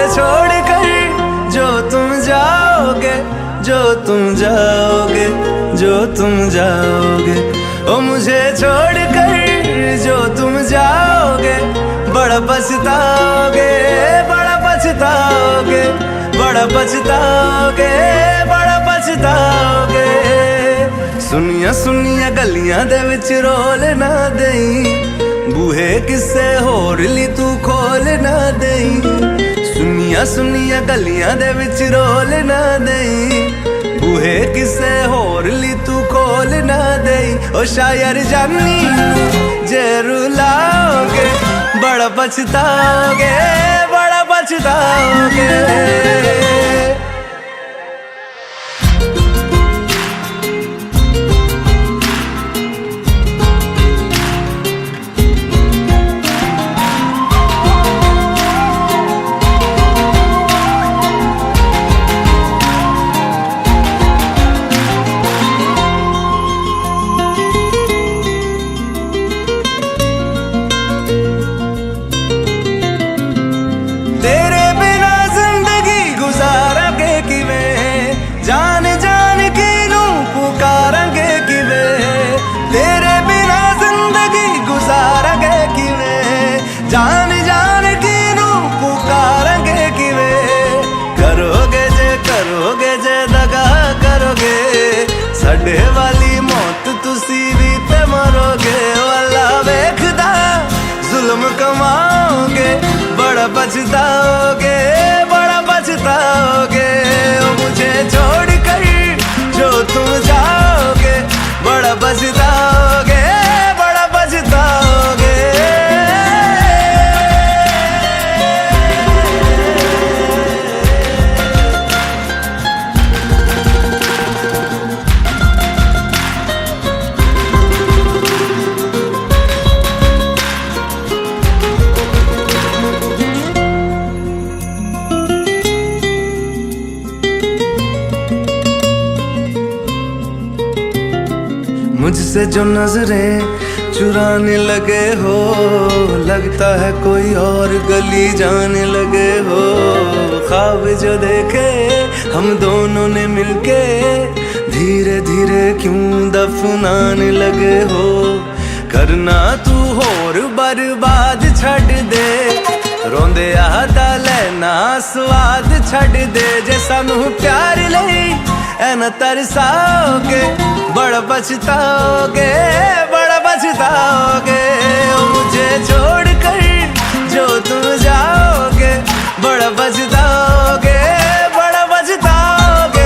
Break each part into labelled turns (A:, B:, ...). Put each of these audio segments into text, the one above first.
A: छोड़ कर जो तुम जाओगे, जो तुम जाओगे, जो तुम जाओगे, ओ मुझे छोड़ कर जो तुम जाओगे, बड़ा पछताओगे, बड़ा पछताओगे, बड़ा पछताओगे, बड़ा पछताओगे। सुनिया सुनिया गलियां दे विच रोल ना देई, बूहे किसे होर ली तू खोल ना देई। सुनिया सुनिया गलियां दे विच रोल ना देई, बूहे किसे होर ली तू खोल ना देई। ओ शायर जानी जे रुलाओगे, बड़ा पछताओगे, बड़ा पछताओगे। जान जान की नू पुकारेंगे किवे, करोगे जे दगा करोगे, साडे वाली मौत तुसी भी ते मरोगे। वाला वेखदा जुल्म कमाओगे, बड़ा पछताओगे, बड़ा पछताओगे। ओ मुझे छोड़ कर जो तुम जाओगे, बड़ा पछताओगे, बड़ा पछताओगे। मुझसे जो नजरें चुराने लगे हो, लगता है कोई और गली जाने लगे हो। ख्वाब जो देखे हम दोनों ने मिलके, धीरे धीरे क्यों दफनाने लगे हो। करना तू होर बर्बाद छड़ दे, रोंदे आदा लेना स्वाद छड़ दे। जे सानू प्यार लई ऐना तरसाओगे, बड़ा पछताओगे, बड़ा पछताओगे। ओ मुझे छोड़ कर जो तुम जाओगे, बड़ा पछताओगे, बड़ा पछताओगे।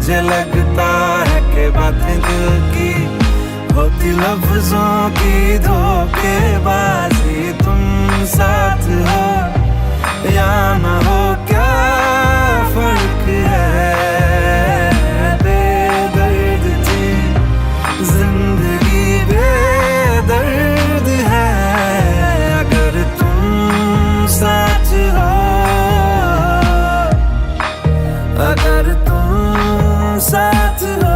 A: मुझे लगता है कि बातें दिल की होती लफ्जों की धोखेबाजी। तुम साथ हो या ना हो क्या फर्क है, बेदर्द थी जिंदगी बेदर्द है। अगर तुम साथ हो, अगर तुम साथ हो।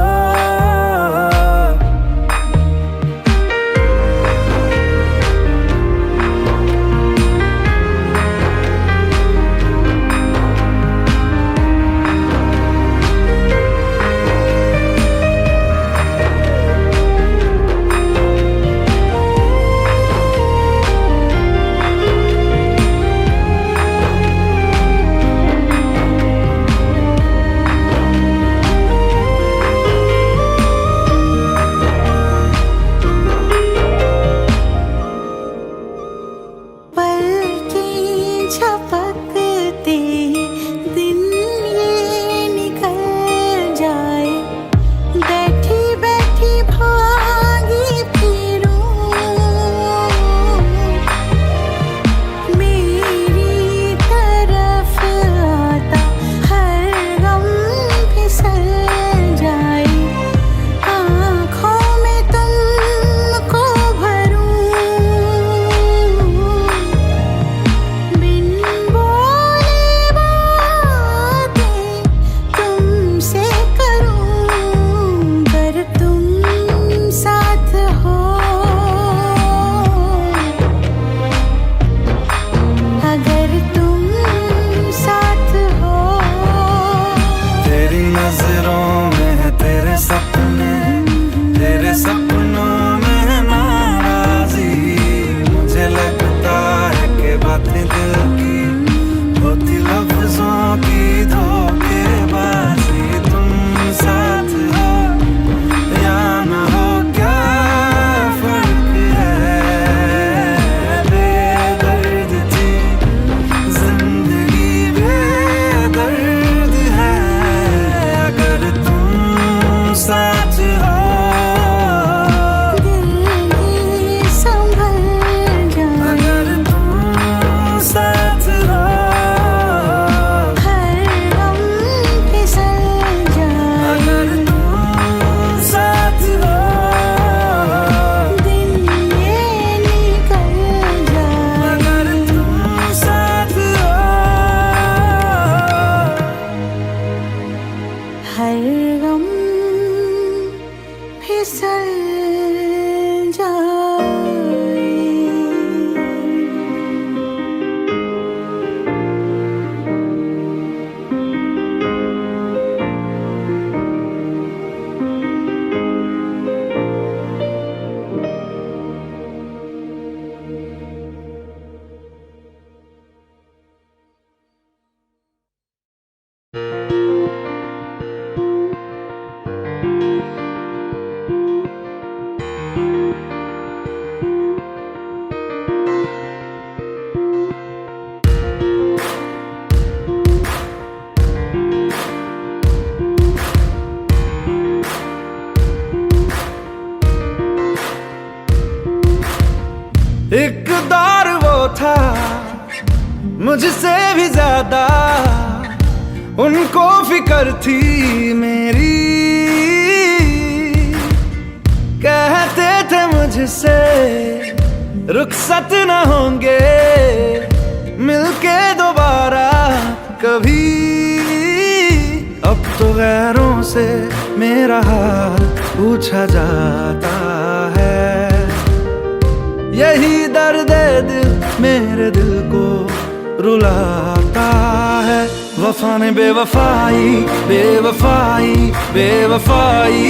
A: एक दौर वो था मुझसे भी ज्यादा, उनको फिक्र थी मेरी। कहते थे मुझसे रुखसत न होंगे मिलके दोबारा कभी। अब तो गैरों से मेरा हाल पूछा जाता है, यही दर्द दिल मेरे दिल को रुलाता है। वफा ने बेवफाई बेवफाई बेवफाई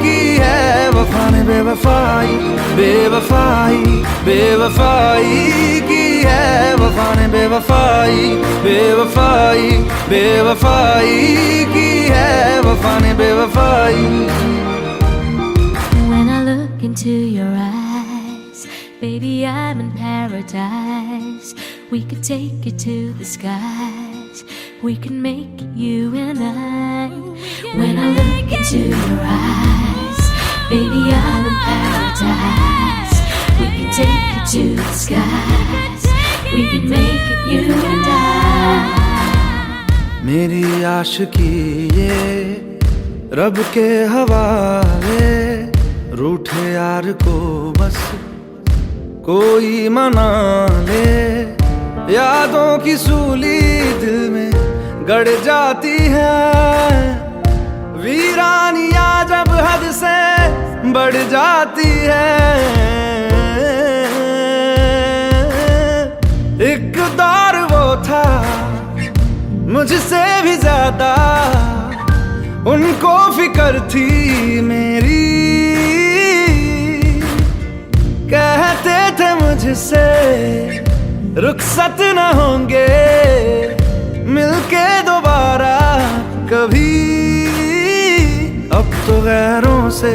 A: की है, वफा ने बेवफाई बेवफाई बेवफाई की है, वफा ने बेवफाई बेवफाई बेवफाई की है, वफा ने बेवफाई।
B: When I look into your eyes, baby, I'm in paradise. We could take it to the skies. we can make you and I. When I look into your eyes, baby, I'm in paradise. We can take it to the skies. We can make it you and I.
A: मेरी आशिकी ये रब के हवाले, रूठे यार को बस कोई मना ले। यादों की सूली दिल में गड़ जाती है, वीरानिया जब हद से बढ़ जाती है। एक दौर वो था मुझसे भी ज्यादा, उनको फिक्र थी मेरी। कहते थे मुझसे रुखसत न होंगे मिलके दोबारा कभी। अब तो गैरों से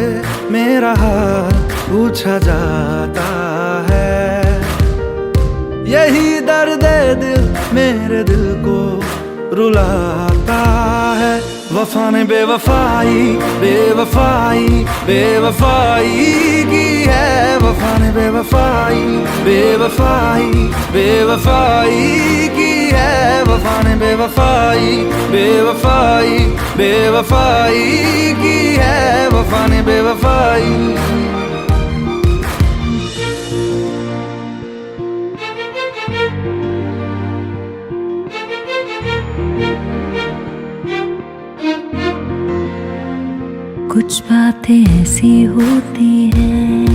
A: मेरा हाल पूछा जाता है। यही दर्द दिल मेरे दिल को रुलाता है। वफा ने बेवफाई बेवफाई बेवफाई की है। वफा ने बेवफाई बेवफाई बेवफाई की है। वफा ने बेवफाई बेवफाई बेवफाई की है। वफा ने बेवफाई।
B: कुछ बातें ऐसी होती हैं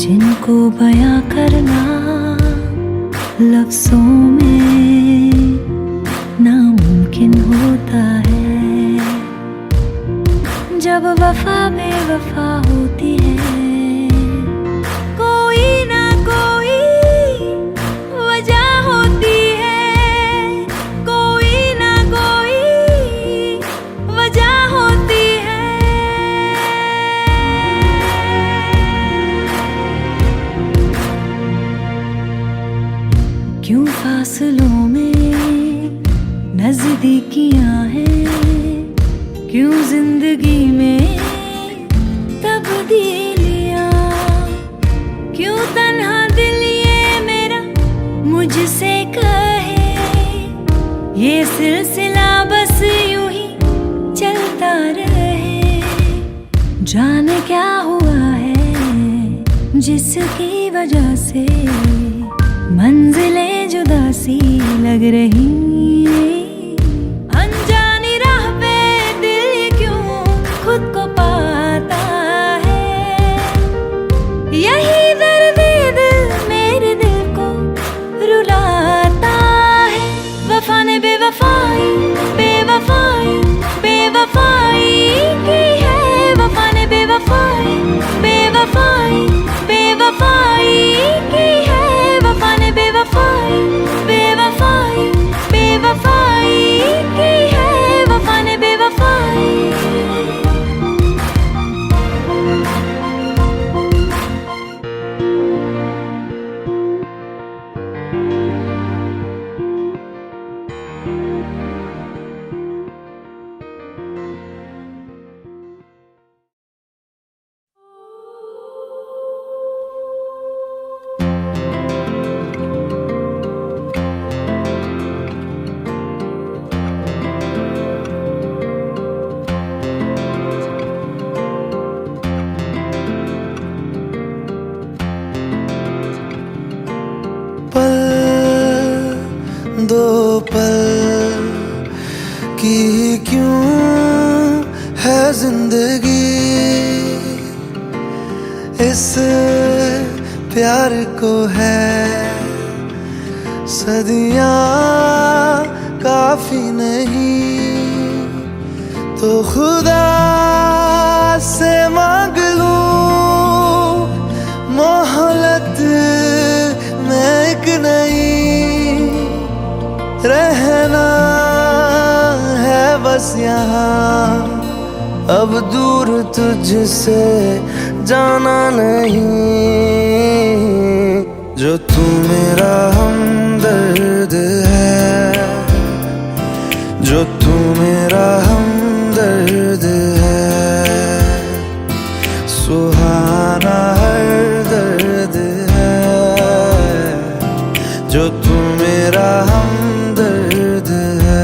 B: जिनको बयां करना लफ्जों में नामुमकिन होता है। जब वफा बेवफा होती है, कोई ना कोई वजह होती है, कोई ना कोई वजह होती है। क्यों फासलों में नजदीकियां हैं, क्यों जिंदगी में तब्दीलियां, क्यों तन्हा दिल ये मेरा मुझसे कहे। ये सिलसिला बस यूं ही चलता रहे। जाने क्या हुआ है जिसकी वजह से मंजिलें जुदा सी लग रही। अनजानी राह पे दिल ये क्यों खुद को पाता है। यही दर्द दिल मेरे दिल को रुलाता है। वफा ने बेवफाई बेवफाई बेवफाई की है। वफा ने बेवफाई बेवफाई बेवफाई की है। वफा ने बेवफाई बेवफाई बेवफाई की है। वफा ने बेवफाई।
A: दो पल की क्यों है जिंदगी, इस प्यार को है सदियां काफी नहीं। तो खुदा से मांग लूं मोहलत में एक नहीं। रहना है बस यहाँ, अब दूर तुझसे जाना नहीं। जो तू मेरा हमदर्द है मेरा हमदर्द है, सुहाना हर दर्द है, जो तू मेरा हमदर्द है।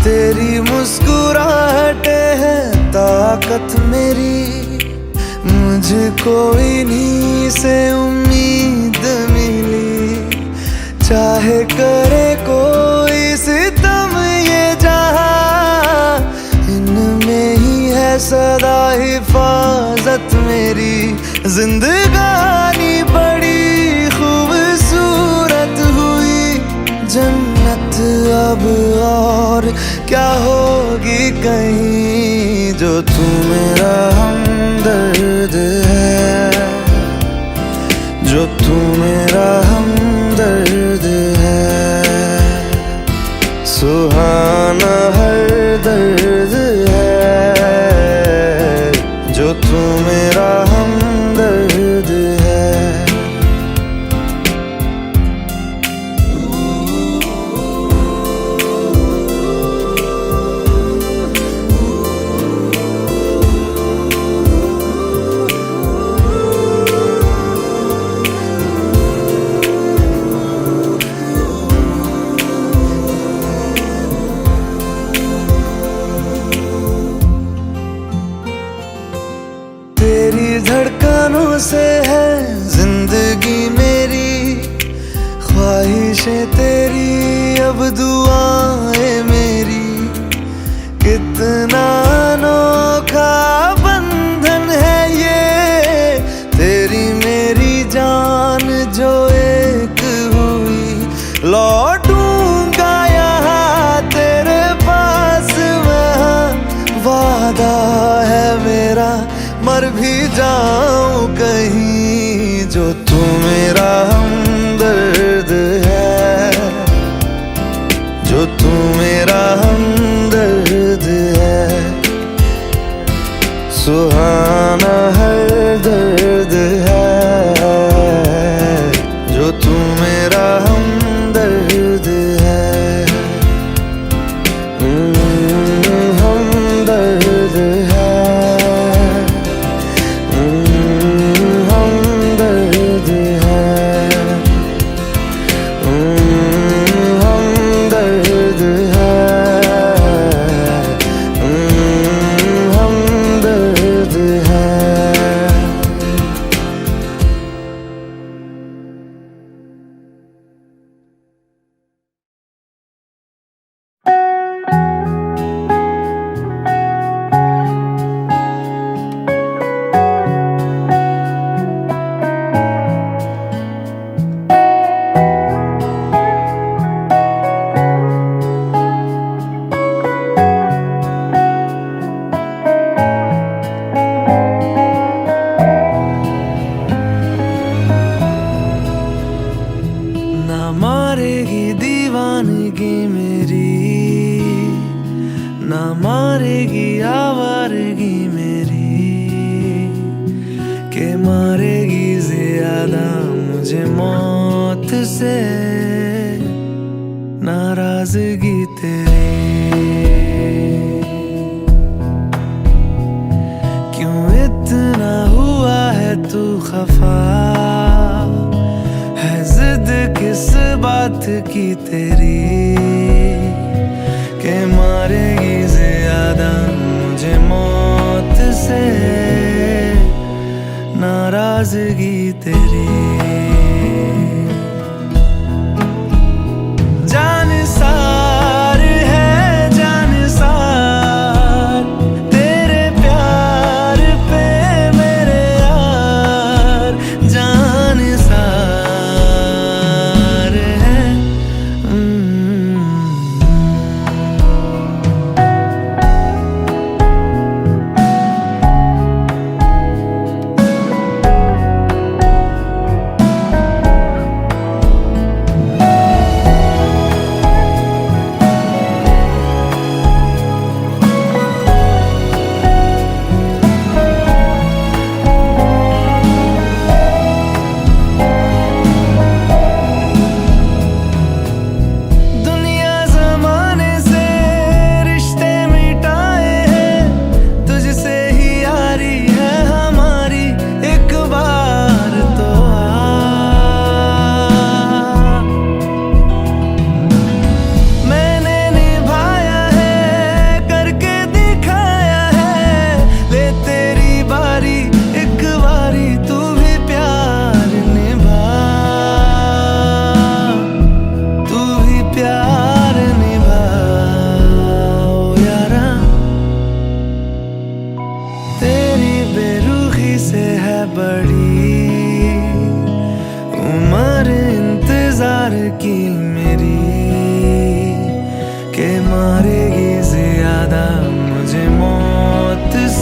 A: तेरी मुस्कुराहटें है ताकत मेरी, मुझको इन्हीं से उम्मीद मिली। चाहे करे कोई सितम ये जहां, इनमें ही है सदा हिफाजत मेरी। जिंदगानी बड़ी खूबसूरत हुई, जन्नत अब और क्या होगी कहीं, जो तू मेरा हमदर्द है, जो तू मेरा हमदर्द है, सुहाना हर दर्द है, जो तू मेरा हमदर्द है। तेरी धड़कनों से है जिंदगी मेरी, ख्वाहिशें तेरी अब दुआएं मेरी। कितना अनोखा बंधन है ये, तेरी मेरी जान जो एक हुई। लौटूंगा यहाँ तेरे पास वहाँ, वादा है मेरा मर भी जाऊं कहीं, जो तू मेरा हमदर्द है, जो तू मेरा हमदर्द है, सुहाना हर दर्द है, जो तू मेरा हमदर्द है। हमदर्द है, हमदर्द है, हमदर्द है, हमदर्द है। ना मारेगी दीवानगी मेरी, ना मारेगी आवारगी मेरी, के मारेगी ज्यादा मुझे मौत से नाराजगी तेरी। क्यों इतना हुआ है तू खफा, है जिद किस बात की तेरी, के मारेगी ज्यादा मुझे मौत से नाराजगी तेरी। जान सार है जान सार, तेरे प्यार पे मेरे यार, जान सार है।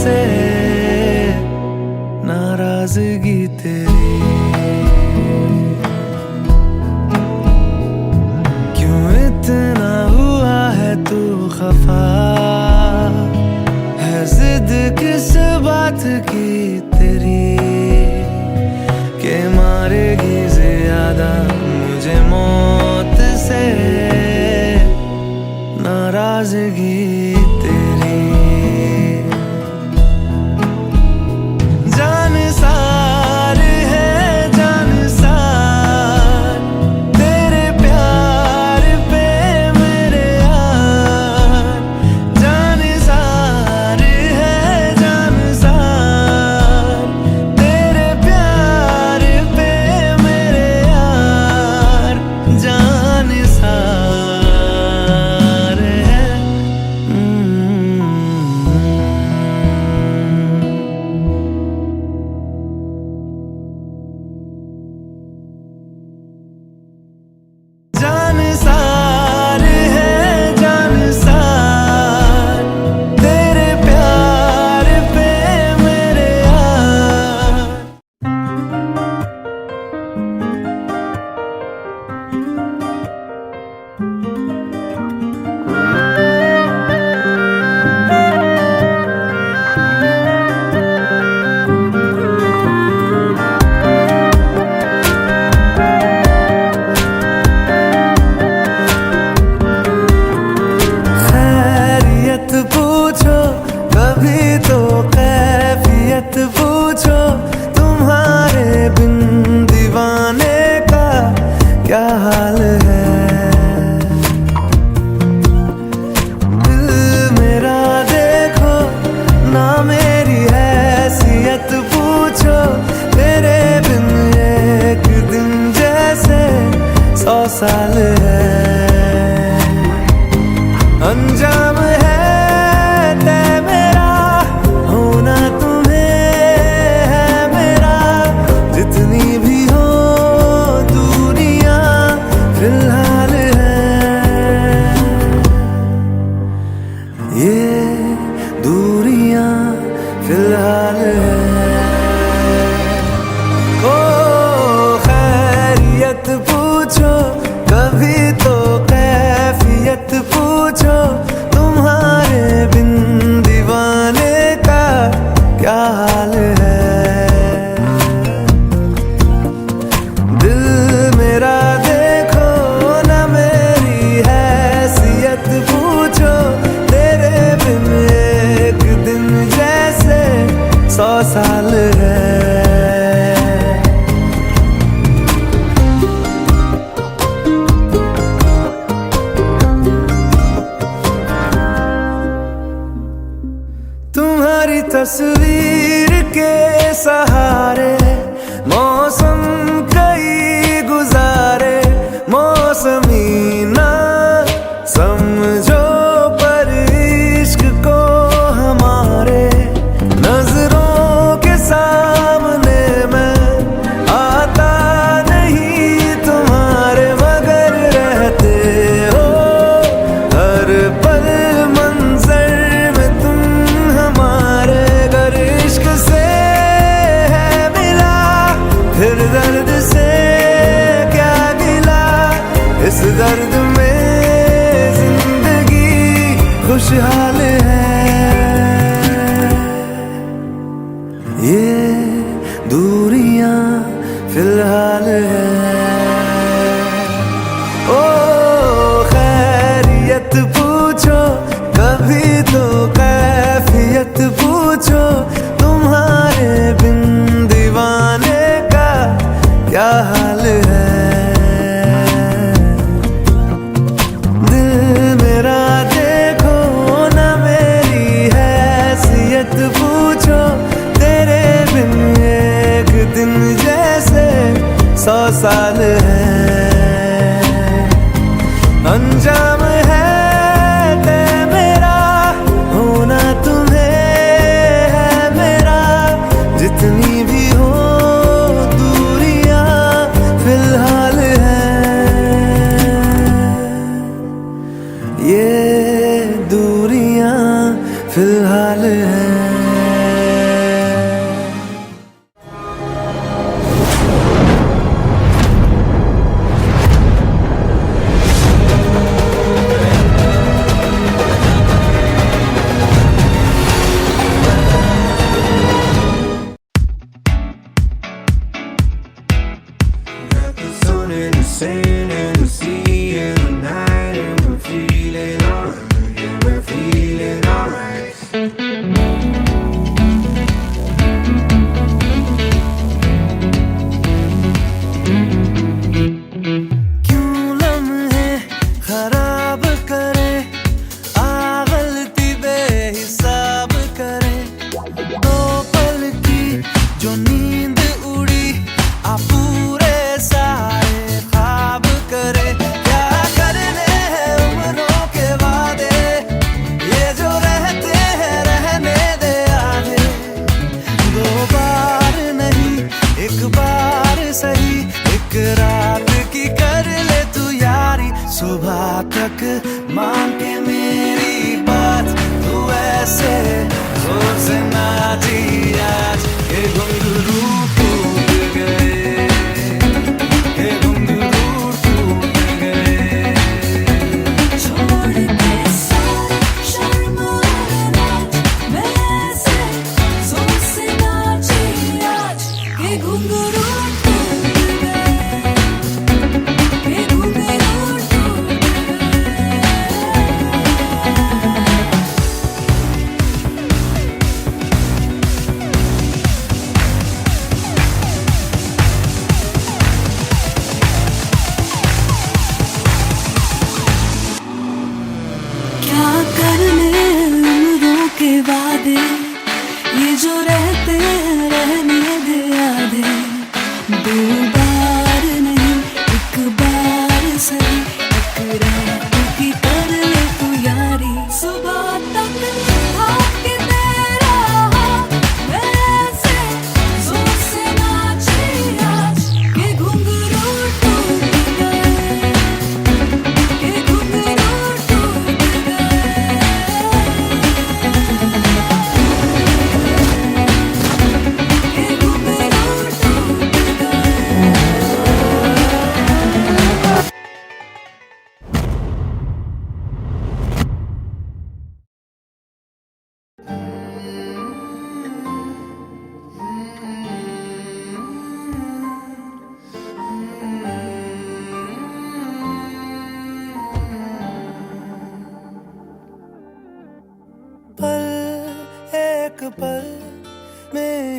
A: से नाराजगी तेरी, क्यों इतना हुआ है तू खफा, है जिद किस बात की तेरी, के मारेगी ज्यादा मुझे मौत से नाराजगी तेरी। जान सार है जान सार तेरे प्यार पे मेरे यार, जान सार है जान सार तेरे प्यार पे मेरे यार, जान सार है। जान सार है जान सार तेरे प्यार पे मेरे यार। खैरियत पूछो कभी तो कैफियत पूछो, तुम्हारे बिन दीवाने का क्या हाल है। दिल मेरा देखो ना मेरी हैसियत पूछो, तेरे बिन एक दिन जैसे 100 साल है। अंजाम है तय मेरा होना तुम्हें है मेरा, जितनी भी हो दूरियां फिलहाल है, ये दूरियां फिलहाल है। ओ खैरियत पूछो कभी तो कैफियत पूछो, तुम्हारे बिन दीवाने का क्या हाल है। दिल मेरा देखो ना मेरी हैसियत पूछो, तेरे बिन एक दिन जैसे 100 साल है। तुम्हारी तस्वीर के सहारे मौसम कई गुजारे, मौसमी ना समझो पर इश्क को हमारे, नजरों के सामने मैं आता नहीं तुम्हारे, मगर रहते हो हर पल मंजर में तुम हमारे। अगर इश्क से है मिला फिर दर्द से क्या गिला, इस दर्द में जिंदगी खुशहाल है, ये दूरियां फिलहाल है। ओ खैरियत पूछो कभी तो कैफियत पूछो, तुम्हारे बिन दीवाने का क्या हाल है। दिल मेरा देखो ना मेरी हैसियत पूछो, तेरे बिन एक दिन जैसे 100 साल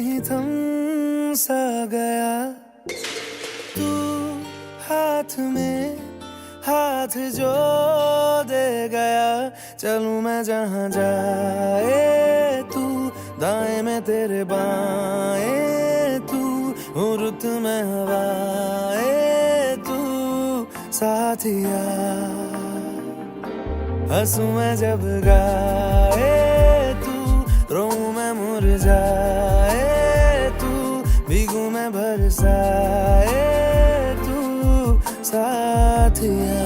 A: ही थम सा गया तू हाथ में हाथ जो दे गया चलूं मैं जहां जाए तू दाएं में तेरे बाएं तू हूँ रुत में हवाए तू साथिया हंसू मैं जब गाए तू रोऊं मैं मुरझाए तू भीगू मैं बरसाए तू साथिया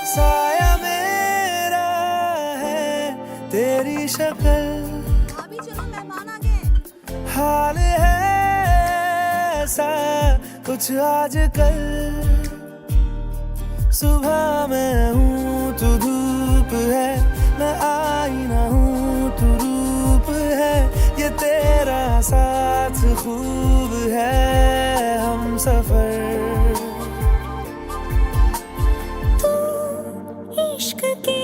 A: साया मेरा है तेरी शक्ल
C: अभी चलो मेहमान आ गए।
A: हाल है ऐसा कुछ आजकल सुबह मैं हूँ तू धूप है मैं आईना हूँ तू रूप है ये तेरा साथ खूब है हम सफर
B: इश्क के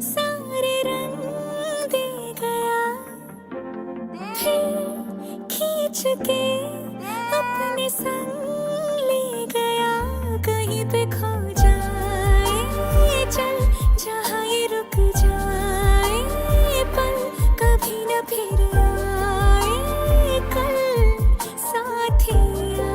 B: सारे रंग दे गया फिर खींच के अपने संग ले गया कहीं पे खो जाए चल जहाँ ये रुक जाए पल कभी न फिर आए कल साथिया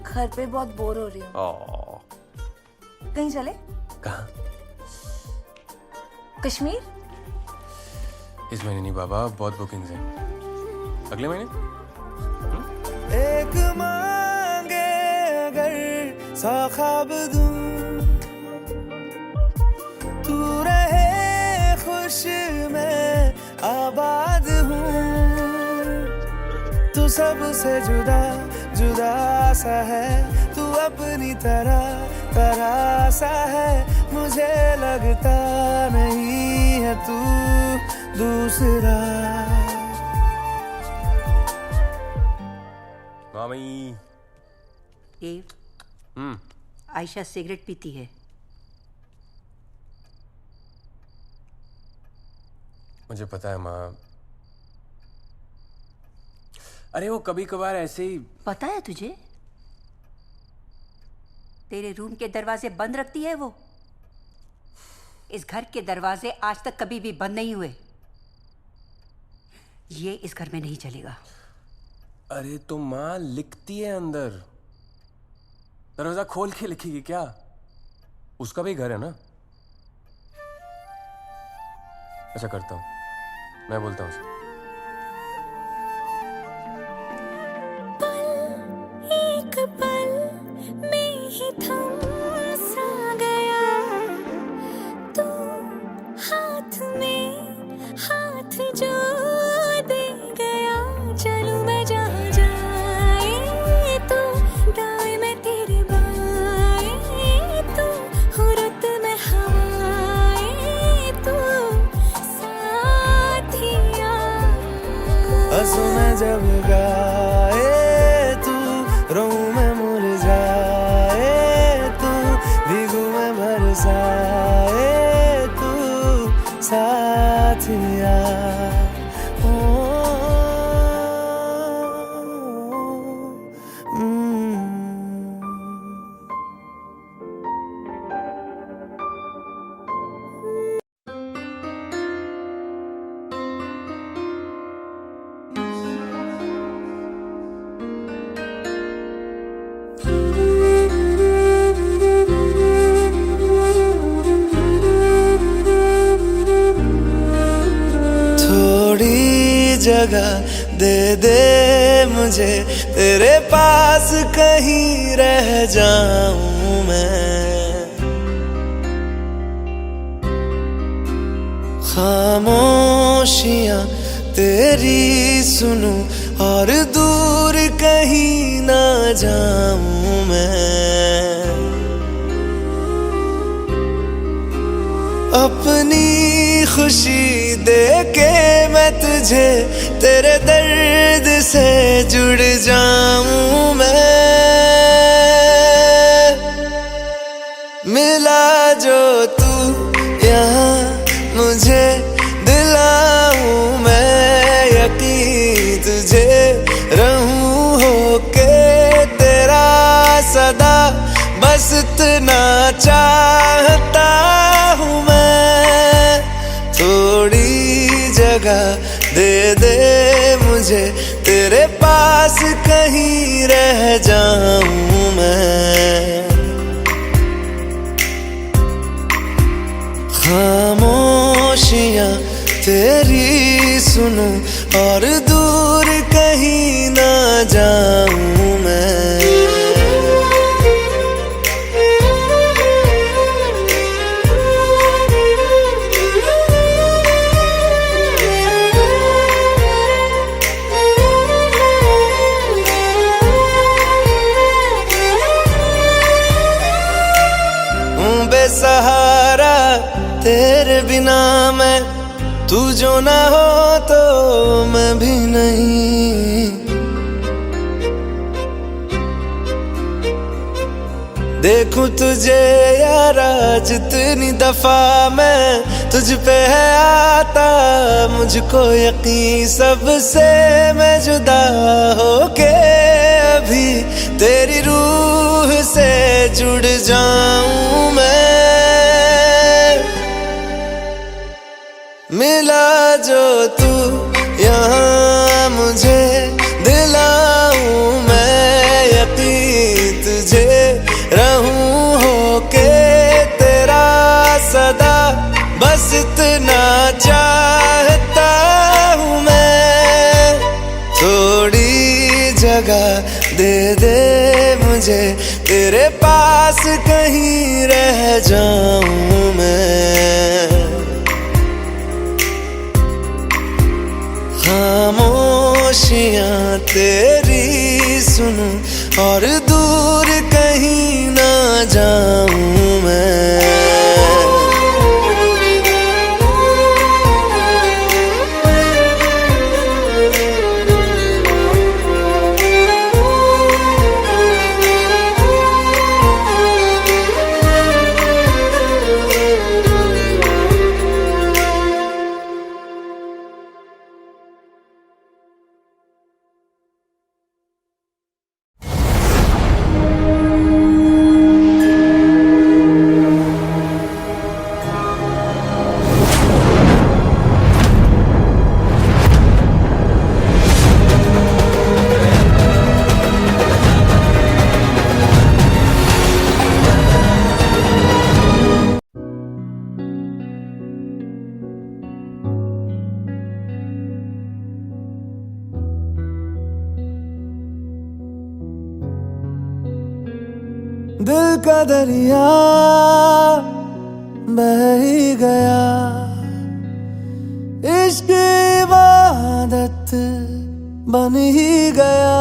C: घर पे बहुत बोर हो रही हूँ। कहीं चले?
D: कहाँ?
C: कश्मीर?
D: इस महीने नहीं बाबा, बहुत बुकिंग्स हैं। अगले महीने?
A: एक मांगे अगर 100 ख्वाब दूं तू रहे खुश मैं आबाद हूँ तू सबसे जुदा जुदा सा है तू अपनी तरह तरह सा है मुझे लगता नहीं है तू दूसरा
D: मामी।
E: देव, आयशा सिगरेट पीती है।
D: मुझे पता है माँ। अरे वो कभी कभार ऐसे ही।
E: पता है तुझे? तेरे रूम के दरवाजे बंद रखती है वो। इस घर के दरवाजे आज तक कभी भी बंद नहीं हुए। ये इस घर में नहीं चलेगा।
D: अरे तो माँ लिखती है अंदर, दरवाजा खोल के लिखेगी क्या? उसका भी घर है ना। अच्छा करता हूँ, मैं बोलता हूँ उसे।
B: एक पल में ही थम सा गया तू हाथ में हाथ जो दे गया चलूं मैं जहाँ जाए तो दाएं में तेरे बाएं तो हुरत में हवाएं तो साथिया
A: हंसू मैं जब गाए तू रोऊं मैं मुरझाए तू भीगू मैं बरसाए तू साथिया
B: Thank you.
A: जगह दे दे मुझे, तेरे पास कहीं रह जाऊं मैं। खामोशियां तेरी सुनूं और दूर कहीं ना जाऊं मैं। अपनी खुशी दे के मैं तुझे, तेरे दर्द से जुड़ जाऊं मैं। मिला जो तू यहाँ मुझे, दिलाऊं मैं यकीन तुझे, रहूं होके तेरा सदा, बस इतना चाहता हूँ मैं। थोड़ी जगह दे दे मुझे, तेरे पास कहीं रह जाऊं मैं। खामोशियां तेरी सुनूं और दूर कहीं ना जाऊं मैं। बेसहारा तेरे बिना मैं, तू जो ना हो तो मैं भी नहीं। देखूं तुझे यारा जितनी दफा मैं, तुझ पे है आता मुझको यकीन, सबसे मैं जुदा होके अभी तेरी रूह से जुड़ जाऊं मैं। मिला जो तू यहाँ मुझे, दिलाऊं मैं यकीन तुझे, रहूं होके तेरा सदा, बस इतना चाहता हूँ मैं। थोड़ी जगह दे दे मुझे, तेरे पास कहीं रह जाऊं मैं। खामोशियां तेरी सुनूं और दूर कहीं ना जाऊं मैं। दिल का दरिया बह ही गया, इश्क इबादत बन ही गया।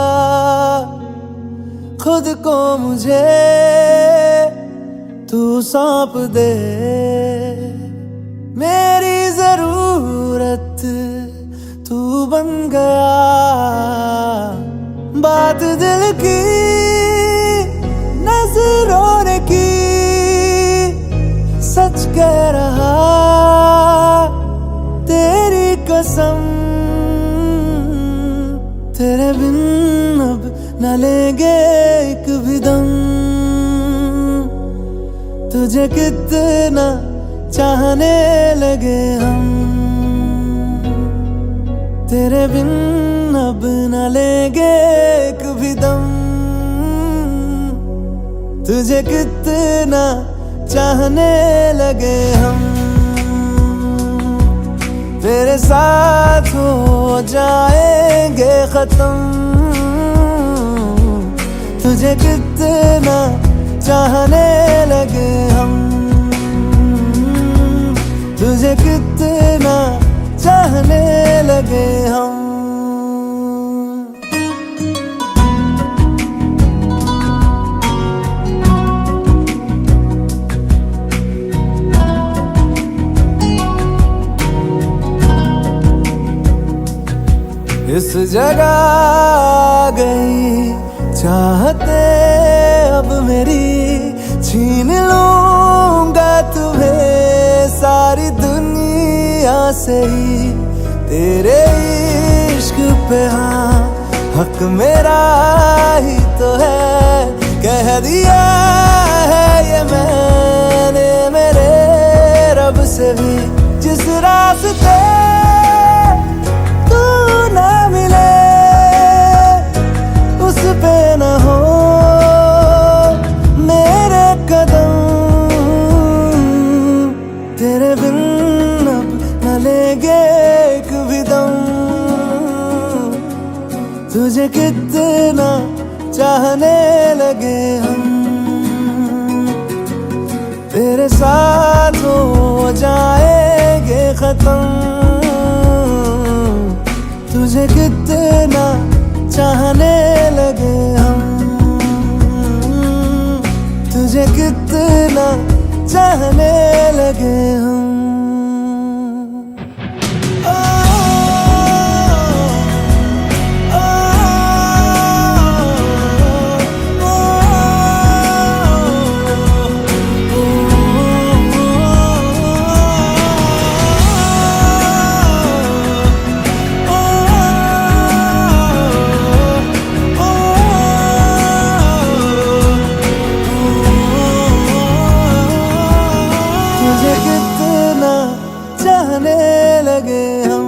A: खुद को मुझे तू सौंप दे, मेरी जरूरत तू बन गया। बात दिल की नजरों ने की, सच कह रहा तेरी कसम। तेरे बिन अब न लेंगे एक भी दम, तुझे कितना चाहने लगे हम। तेरे बिन अब न लेंगे एक भी दम, तुझे कितना चाहने लगे हम। तेरे साथ हो जाएंगे खत्म। तुझे कितना चाहने लगे हम, तुझे कितना चाहने लगे हम। इस जगह आ गई चाहते अब मेरी, छीन लूंगा तुम्हें सारी दुनिया से ही। तेरे इश्क पे हाँ हक मेरा ही तो है, कह दिया है ये मैंने मेरे रब से भी। जिस रास्ते तू ना मिले उस पे न हो मेरे कदम, तेरे बिन अब न लेंगे एक भी दम। तुझे कितना चाहने लगे हम, तेरे साथ हो जाएंगे खत्म। तुझे कितना चाहने लगे हम, तुझे कितना चाहने लगे हम। तुझे कितना चाहने लगे हम।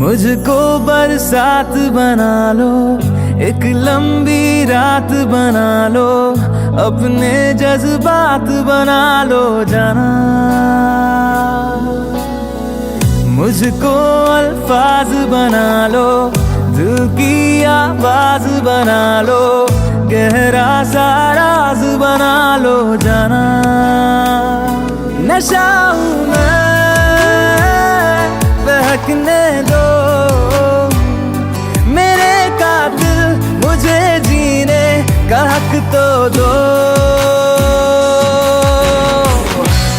A: मुझको बरसात बना लो, एक लंबी रात बना लो, अपने जज्बात बना लो जाना। मुझको अल्फाज बना लो, दिल की आवाज बना लो, गहरा सा राज बना लो जाना। नशा हूँ मैं, बहकने दो मेरे कातिल, मुझे जीने का हक तो दो।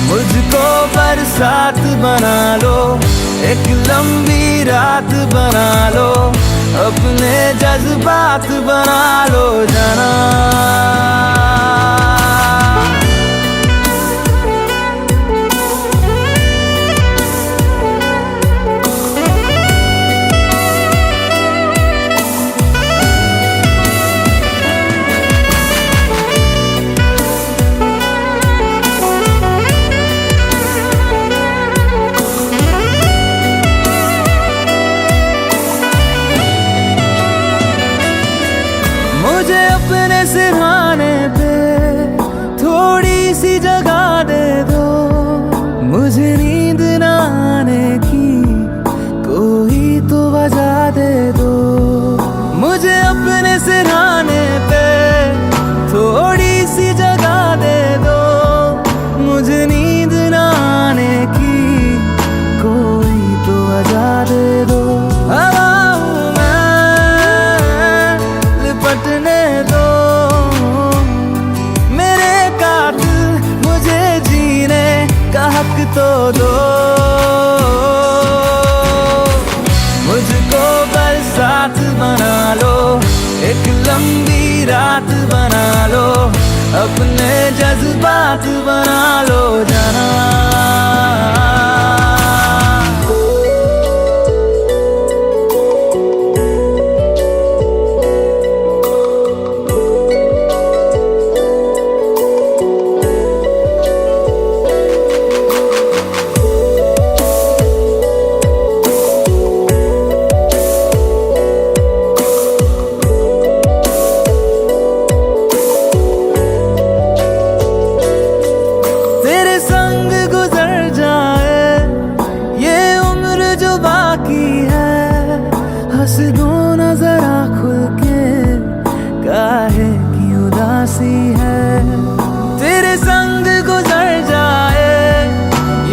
A: मुझको बरसात बना लो, एक लंबी रात बना लो, अपने जज्बात बना लो जाना। मुझे अपने सिरहाने पे थोड़ी सी जगह दे दो, मुझे नींद न आने की कोई तो वजह दे दो। मुझे अपने सिरहाने पे थोड़ी सी जगह दे दो, मुझे नींद न आने की कोई तो वजह दे दो। हवा हूँ मैं, लिपटने दो मेरे कातिल, मुझे जीने का हक तो दो। मुझको बरसात बना लो, एक लंबी रात बना लो, अपने जज्बात बना लो जाना। हंस दो ना जरा खुल के, काहे की उदासी है। तेरे संग गुजर जाए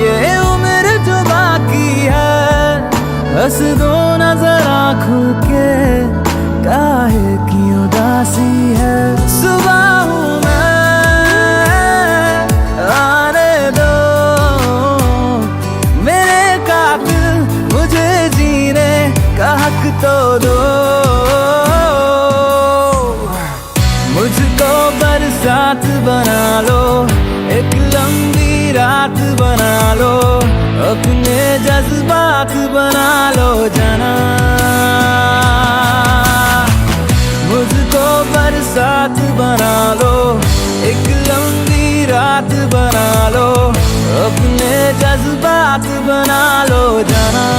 A: ये उम्र जो बाकी है। हंस दो ना जरा खुल के, काहे की उदासी है। सुबह हूँ मैं, आने दो मेरे कातिल, मुझे जीने का हक तो दो। मुझको बरसात बना लो, एक लंबी रात बना लो, अपने जज्बात बना लो जाना। मुझको बरसात बना लो, एक लंबी रात बना लो, अपने जज्बात बना लो जाना।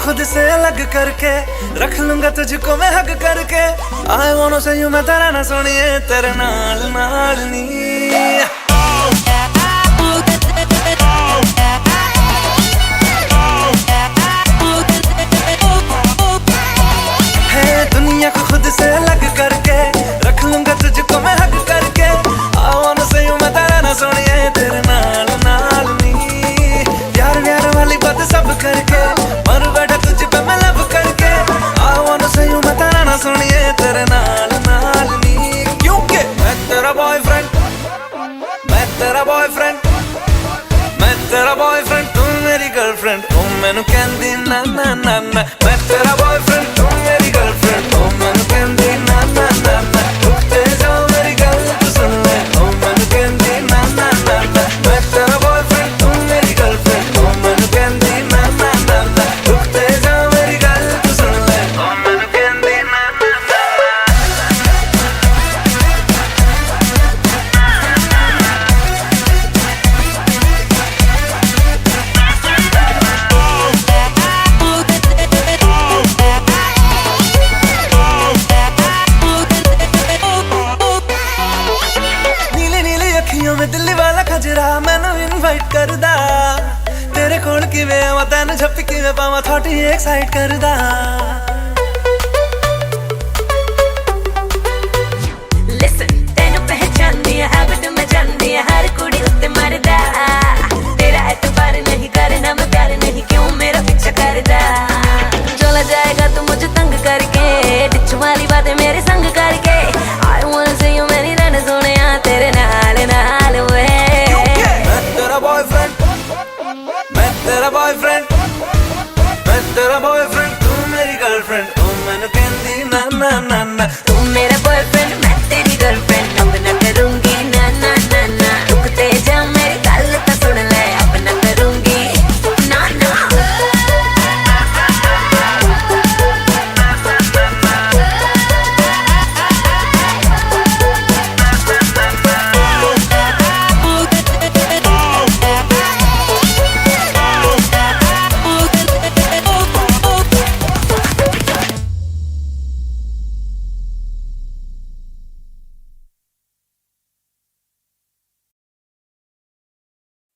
A: खुद से अलग करके रख लूंगा तुझको मैं हक करके। I wanna say you मैं तेरा ना सुनिए, तेरे नाल नाल नी। है दुनिया को खुद से अलग करके रख लूंगा तुझको मैं हक करके। I wanna say you मैं तेरा ना सुनिए, तेरे नाल नाल नी। प्यार प्यार वाली बात सब करके मर बैठा तुझ पे मैं लब करके। I wanna say you मैं तेरा ना सुनिए, तेरे नाल नाल नी। क्योंकि मैं तेरा बॉयफ्रेंड, मैं तेरा बॉयफ्रेंड, मैं तेरा बॉयफ्रेंड, तू मेरी गर्लफ्रेंड। तू मैनू कहंदी ना ना ना ना। मैं तेरा बॉयफ्रेंड, तू मेरी गर्लफ्रेंड। तू मैनू कहंदी ना ना ना ना। रुकते जाओ मेरी गल तू सुन ले। तू मैनू कहंदी ना ना ना ना। मैं तेरा बॉयफ्रेंड, तू मेरी गर्लफ्रेंड। तू मैनू कहंदी ना ना ना ना। रुकते जाओ मेरी गल तू सुन ले। तू मैनू कहंदी ना ना ना। में दिल्ली वाला खजरा मैनू इनवाइट करदा। तेरे कोल किवें आवां तैनू झप्पी किवें पावां, थोड़ी एक्साइट करदा।
B: Listen, तैनू पहचानदी है हैबिट में जानदी है हर कुड़ी उत्ते मरदा। तेरा एतबार नहीं करना मैं प्यार नहीं, क्यों मेरा पीछा करदा। चला जाएगा तू मुझे तंग करके, डिच वाली बातें मेरे संग करके। I wanna say you मेरी रन सोनिया, तेरे नाल नाल वे।
A: मैं तेरा बॉयफ्रेंड, मैं तेरा बॉयफ्रेंड, मैं तेरा बॉयफ्रेंड, तू मेरी गर्लफ्रेंड।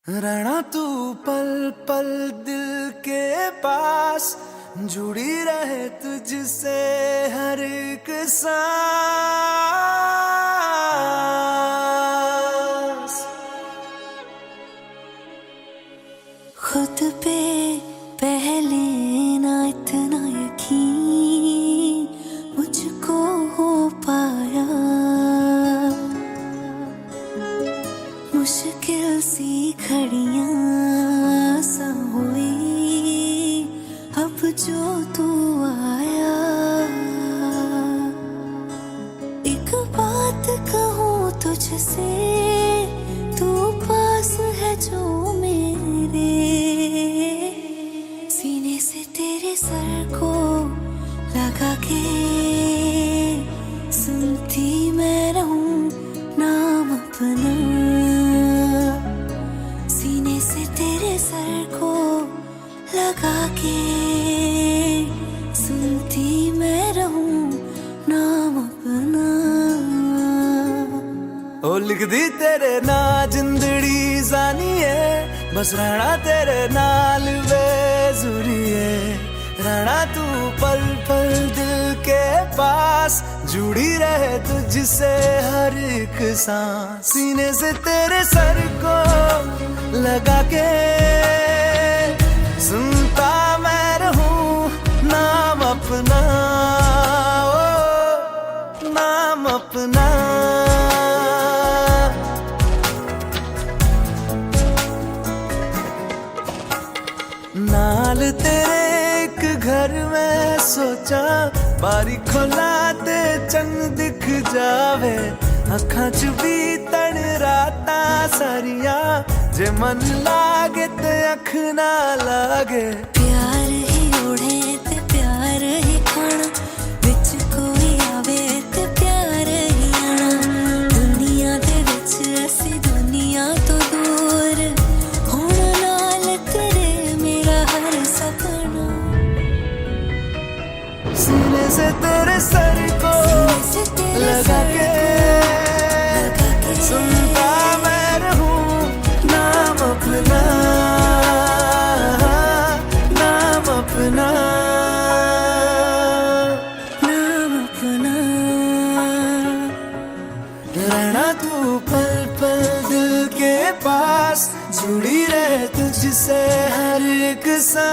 A: रहना तू पल पल दिल के पास, जुड़ी रहे तुझसे हर एक सांस।
B: खुद पे पहले ना इतना यकीन मुझको हो पाया, मुश्किल सी घड़ियां सा हुई अब जो तू आया। एक बात कहूँ तुझसे, तू पास है जो मेरे, सीने से तेरे सर को लगा के सुनती मैं रहूं नाम अपना। सीने से तेरे सर को लगा के सुनती मैं रहूं नाम अपना।
A: ओ लिख दी तेरे ना जिंदड़ी जानिए, बस रहना तेरे नाल बेजुरी है। रहना तू पल पल दिल के पास, जुड़ी रहे तुझसे हर एक सांस। सीने से तेरे सर को लगा के सुनता मैं रहूं नाम अपना, ओ नाम अपना। नाल तेरे एक घर में सोचा, बारी खोला ते चंग दिख जावे। अखां च भी तन राता सारिया, जे मन लागे ते अख ना लागे।
B: प्यार ही ओढ़े ते प्यार ही खाना, विच कोई आवे ते प्यार ही आना। दुनिया दे विच असी दुनिया तो दूर, होण नाल तेरे मेरा हर सपना।
A: सीने से तेरे सर को लगा के सुनता मैं रहूं नाम अपना, नाम अपना,
B: नाम अपना।
A: रहना तू पल पल दिल के पास, जुड़ी रहे तुझसे हर एक सांस।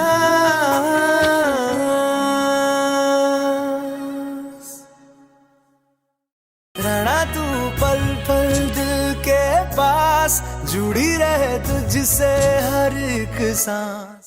A: रहना तू पल पल दिल के पास, जुड़ी रहे तुझसे हर एक सांस।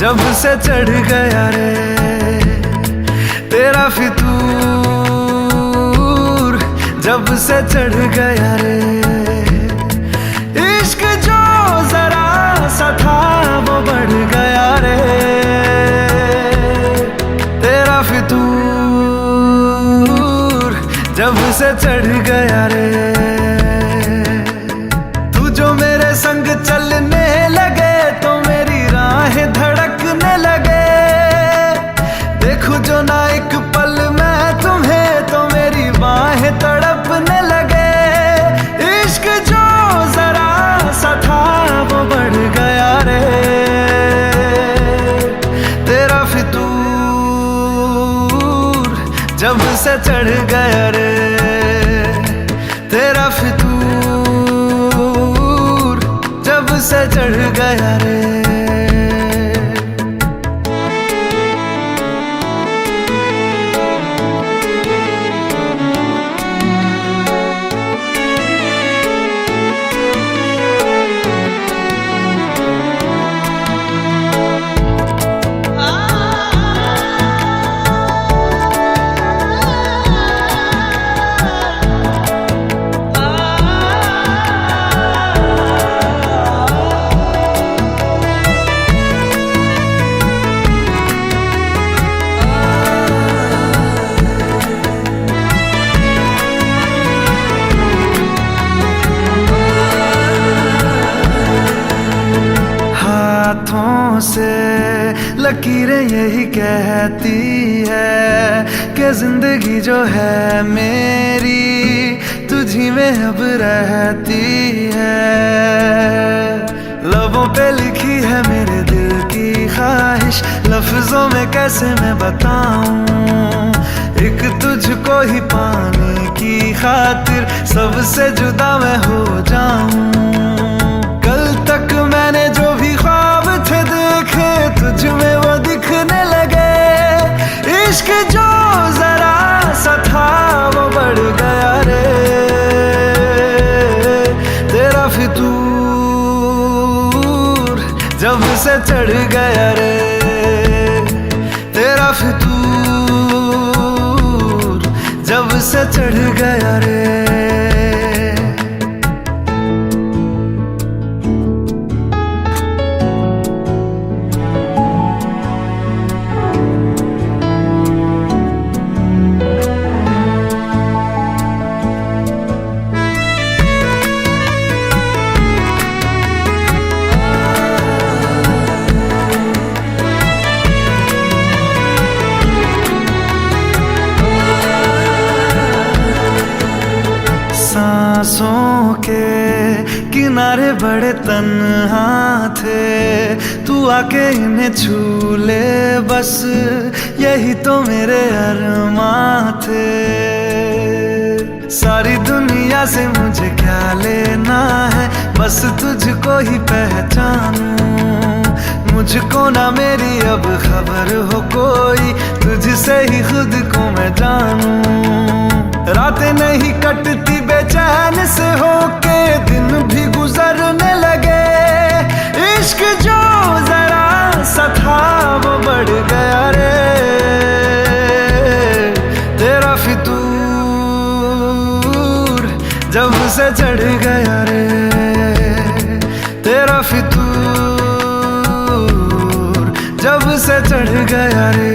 A: जब से चढ़ गया रे तेरा फितूर, जब से चढ़ गया रे। इश्क जो जरा सा था वो बढ़ गया रे। तेरा फितूर जब से चढ़ गया रे। तू जो मेरे संग चलने लगे तो मेरी राहें धड़कने लगे। देखो जो ना एक पल मैं तुम्हें तो मेरी बाहें तड़पने लगे। इश्क जो जरा सा था वो बढ़ गया रे। तेरा फितूर जब से चढ़ गया रे। तेरा फितूर जब से चढ़ गया रे। आंखों से लकीरें यही कहती है कि जिंदगी जो है मेरी तुझी में अब रहती है। लबों पे लिखी है मेरे दिल की ख्वाहिश, लफ्जों में कैसे मैं बताऊं, एक तुझको ही पाने की खातिर सबसे जुदा मैं हो जाऊं। कल तक मैंने जो भी ख्वाब थे देखे तुझ में वो दिखने लगे, इश्क जो जरा सा था वो बढ़ गया रे, तेरा फितूर जब से चढ़ गया रे, तेरा फितूर जब से चढ़ गया रे। सांसों के किनारे बड़े तन्हा थे, तू आके इन्हें छू ले बस यही तो मेरे अरमां थे। सारी दुनिया से मुझे क्या लेना है, बस तुझको ही पहचानूं, मुझको ना मेरी अब खबर हो कोई, तुझसे ही खुद को मैं जानूं। रातें नहीं कटती बेचैन से होके, दिन भी गुजरने लगे, इश्क जो जरा सा था वो बढ़ गया रे, तेरा फितूर जब से चढ़ गया रे, तेरा फितूर जब से चढ़ गया रे।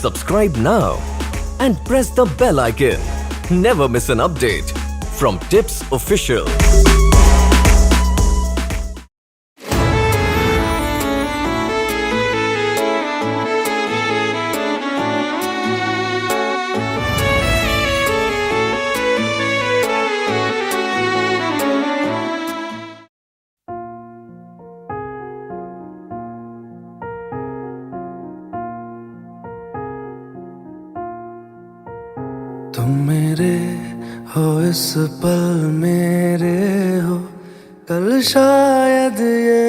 F: Subscribe now and press the bell icon. Never miss an update from Tips Official.
A: तुम मेरे हो इस पल मेरे हो, कल शायद ये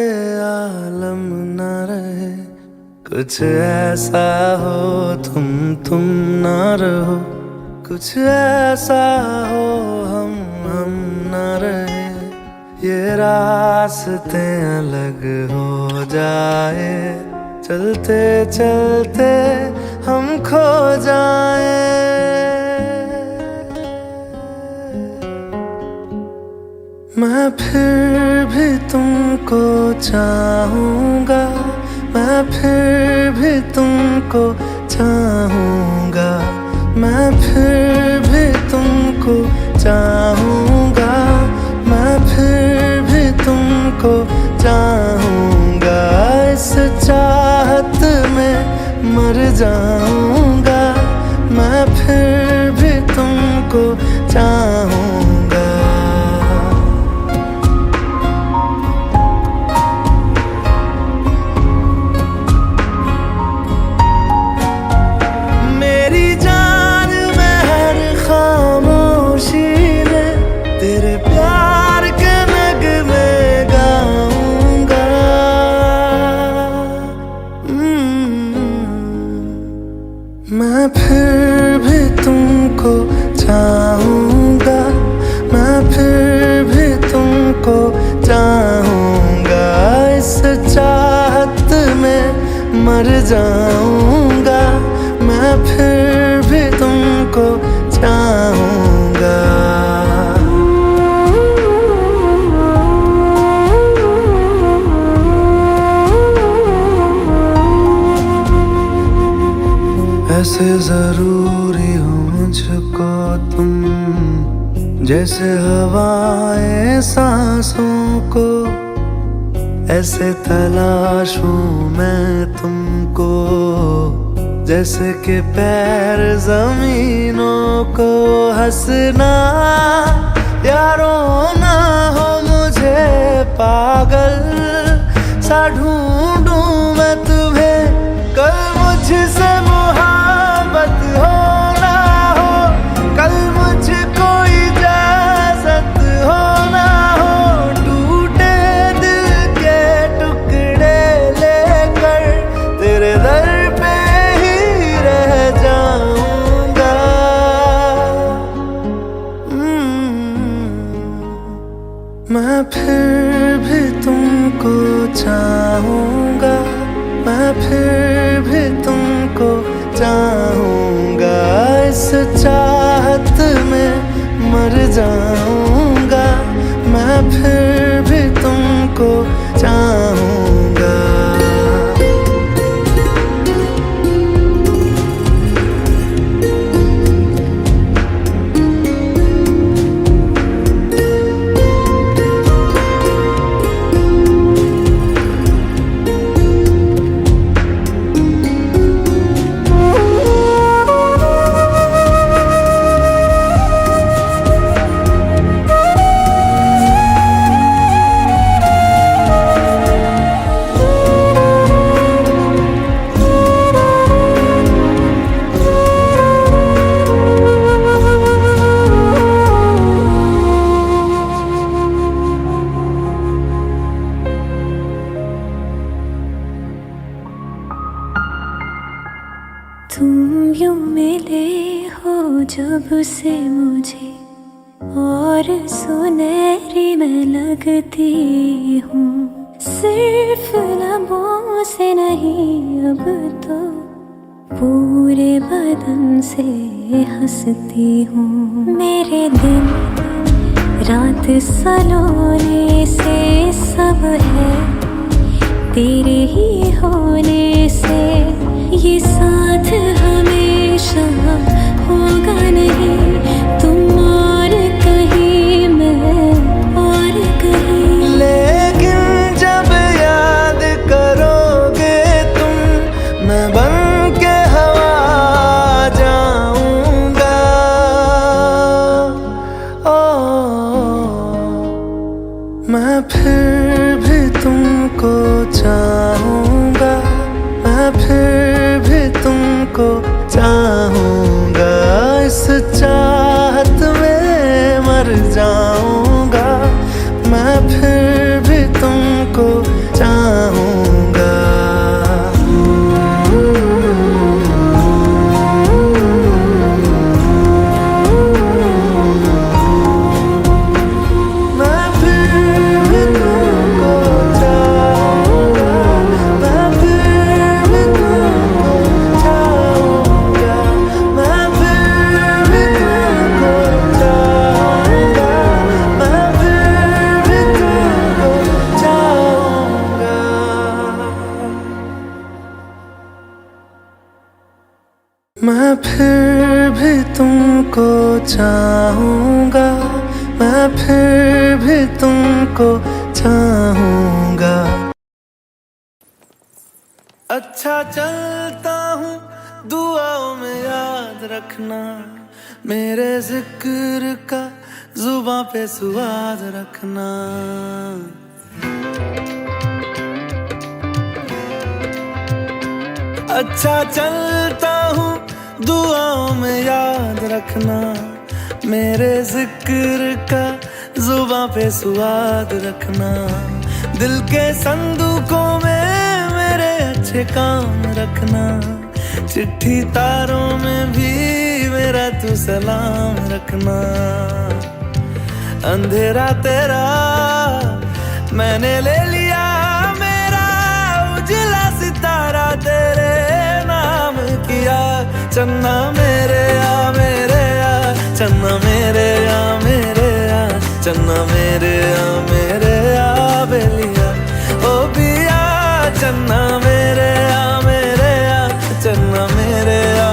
A: आलम न रहे, कुछ ऐसा हो तुम न रहो, कुछ ऐसा हो हम न रहे, ये रास्ते अलग हो जाए, चलते चलते हम खो जाए। मैं फिर भी तुमको चाहूँगा, मैं फिर भी तुमको चाहूँगा, मैं फिर भी तुमको चाहूँगा, मैं फिर भी तुमको चाहूँगा, इस चाहत में मर जाऊँगा, मैं फिर भी तुमको चाहूँगा। मैं फिर भी तुमको चाहूँगा, मैं फिर भी तुमको चाहूँगा, इस चाहत में मर जाऊँगा, मैं फिर भी तुमको चाहूँगा। ऐसे जरूरी हो मुझको तुम, जैसे हवाएं सांसों को, ऐसे तलाशूं मैं तुमको, जैसे कि पैर जमीनों को। हंसना या रोना हो मुझे पागल सा ढूंढूं मैं तुम्हें, कल मुझसे मोहब्बत हो ना हो, कल मुझको इजाजत हो ना हो, टूटे दिल के टुकड़े लेकर तेरे दर पे ही रह जाऊंगा। मैं फिर भी तुमको चाहूंगा, मैं फिर भी तुमको चाहूंगा, इस चाहत में मर जाऊंगा। मैं फिर भी तुमको चाहूंगा।
B: तुम यूं मिले हो जब से मुझे, और सुनहरी मैं लगती हूँ, सिर्फ लबों से नहीं अब तो पूरे बदन से हंसती हूँ। मेरे दिन रात सलोने से सब है तेरे ही होने से, ये साथ हमेशा होगा नहीं, तुम और कहीं मैं और कहीं।
A: लेकिन जब याद करोगे तुम, मैं बन के हवा जाऊंगा। मैं फिर भी तुमको चाहूंगा, मैं फिर भी तुमको चाहूंगा, इस चाहत में मर जाऊंगा। मैं फिर भी तुमको चाहूंगा। मैं फिर भी तुमको चाहूंगा, मैं फिर भी तुमको चाहूंगा। अच्छा चलता हूँ दुआओं में याद रखना, मेरे जिक्र का जुबां पे सुआद रखना। अच्छा चलता हूँ दुआओं में याद रखना, मेरे जिक्र का जुबां पे सुआद रखना। दिल के संदूकों में मेरे अच्छे काम रखना, चिट्ठी तारों में भी मेरा तू सलाम रखना। अंधेरा तेरा मैंने ले लिया, मेरा उजला सितारा तेरे नाम किया। चन्ना मेरे आ मेरे आ, चन्ना मेरे आ मेरे आ, चन्ना मेरे आ मेरे आ बेलिया ओ बिया। चन्ना मेरे आ मेरे आ, चन्ना मेरे आ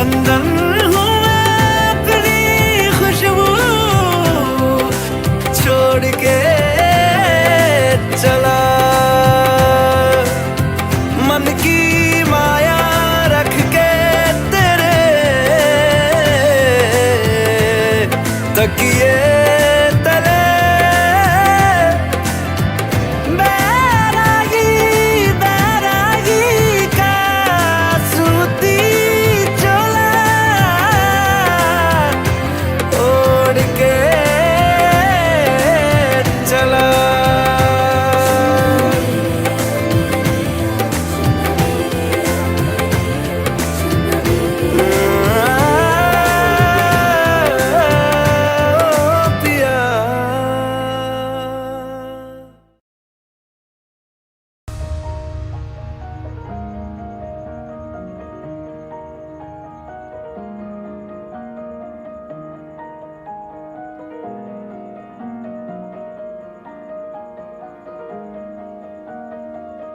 A: चंदन हूँ मैं अपनी खुशबू छोड़ के चला, मन की माया रख के तेरे तकिए तले बैरागी बैरागी का सूती चोला ओढ़ के चला।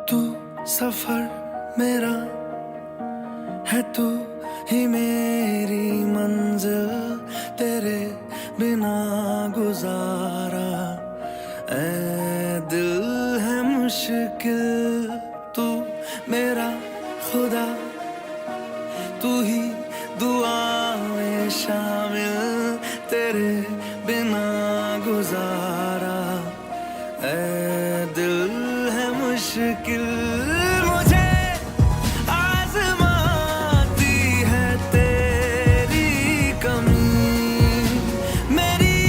A: तू सफर मेरा है, तू ही मेरी मंजिल, तेरे बिना गुजारा ऐ दिल है मुश्किल। तू मेरा खुदा, तू ही दुआ में शामिल, तेरे बिना गुजारा ऐ दिल है मुश्किल। मुझे आज़माती है तेरी कमी, मेरी